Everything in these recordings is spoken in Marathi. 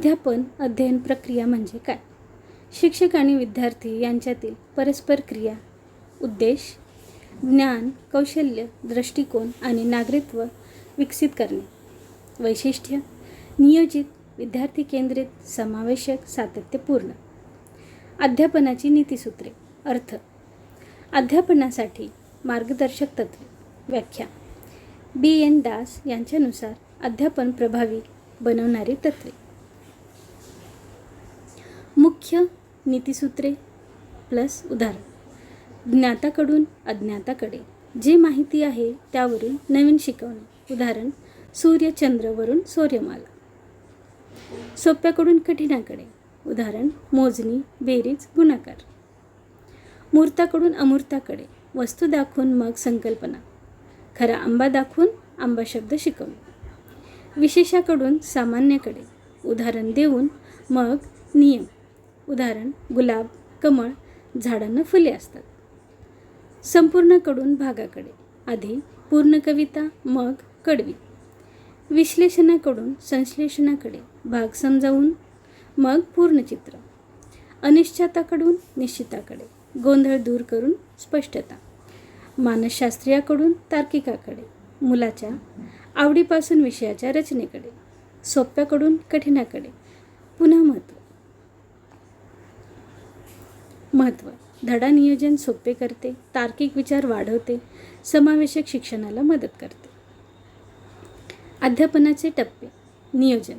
अध्यापन अध्ययन प्रक्रिया म्हणजे काय? शिक्षक आणि विद्यार्थी यांच्यातील परस्पर क्रिया, उद्देश, ज्ञान, कौशल्य, दृष्टिकोन आणि नागरिकत्व विकसित करणे. वैशिष्ट्य: नियोजित, विद्यार्थी केंद्रित, समावेशक, सातत्यपूर्ण. अध्यापनाची नीतिसूत्रे. अर्थ: अध्यापनासाठी मार्गदर्शक तत्त्वे. व्याख्या: B.N. दास यांच्यानुसार अध्यापन प्रभावी बनवणारी तत्त्वे. मुख्य नीतिसूत्रे प्लस उदाहरण: ज्ञाताकडून अज्ञाताकडे, जे माहिती आहे त्यावरून नवीन शिकवणे. उदाहरण: सूर्य चंद्र वरून सूर्यमाला. सोप्याकडून कठीणाकडे. उदाहरण: मोजणी, बेरीज, गुणाकार. मूर्ताकडून अमूर्ताकडे, वस्तू दाखवून मग संकल्पना. खरा आंबा दाखवून आंबा शब्द शिकवणे. विशेषाकडून सामान्याकडे, उदाहरण देऊन मग नियम. उदाहरण: गुलाब, कमळ, झाडांना फुले असतात. संपूर्णकडून भागाकडे, आधी पूर्ण कविता मग कडवी. विश्लेषणाकडून संश्लेषणाकडे, भाग समजावून मग पूर्ण चित्र. अनिश्चितताकडून निश्चिताकडे, गोंधळ दूर करून स्पष्टता. मानसशास्त्रीयाकडून तार्किकाकडे, मुलाच्या आवडीपासून विषयाच्या रचनेकडे. सोप्याकडून कठीणाकडे, पुन्हा महत्त्व. धडा नियोजन सोपे करते, तार्किक विचार वाढवते, समावेशक शिक्षणाला मदत करते. अध्यापनाचे टप्पे. नियोजन: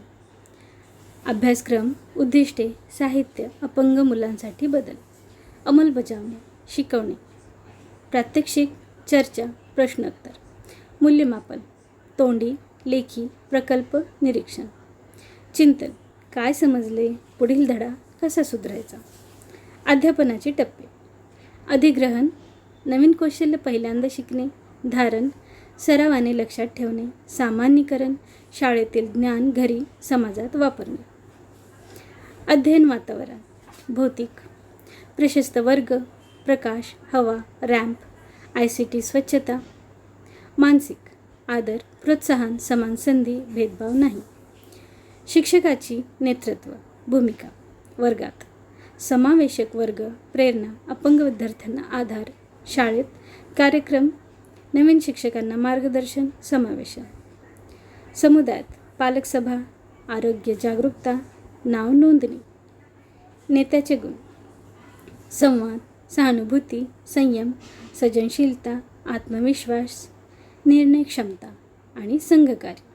अभ्यासक्रम, उद्दिष्टे, साहित्य, अपंग मुलांसाठी बदल. अंमलबजावणी: शिकवणे, प्रात्यक्षिक, चर्चा, प्रश्नोत्तर. मूल्यमापन: तोंडी, लेखी, प्रकल्प, निरीक्षण. चिंतन: काय समजले, पुढील धडा कसा सुधारायचा. अध्यापनाचे टप्पे. अधिग्रहण: नवीन कौशल्य पहिल्यांदा शिकणे. धारण: सरावाने लक्षात ठेवणे. सामान्यीकरण: शाळेतील ज्ञान घरी, समाजात वापरणे. अध्ययन वातावरण: भौतिक, प्रशस्त वर्ग, प्रकाश, हवा, रॅम्प, ICT, स्वच्छता. मानसिक: आदर, प्रोत्साहन, समान संधी, भेदभाव नाही. शिक्षकाची नेतृत्व भूमिका वर्गात. समावेशक वर्ग, प्रेरणा, अपंग विद्यार्थ्यांना आधार. शाळेत कार्यक्रम, नवीन शिक्षकांना मार्गदर्शन, समावेशन. समुदायात पालक सभा, आरोग्य जागरूकता, नाव नोंदणी. नेत्याचे गुण: संवाद, सहानुभूती, संयम, सर्जनशीलता, आत्मविश्वास, निर्णय क्षमता आणि संघकार्य.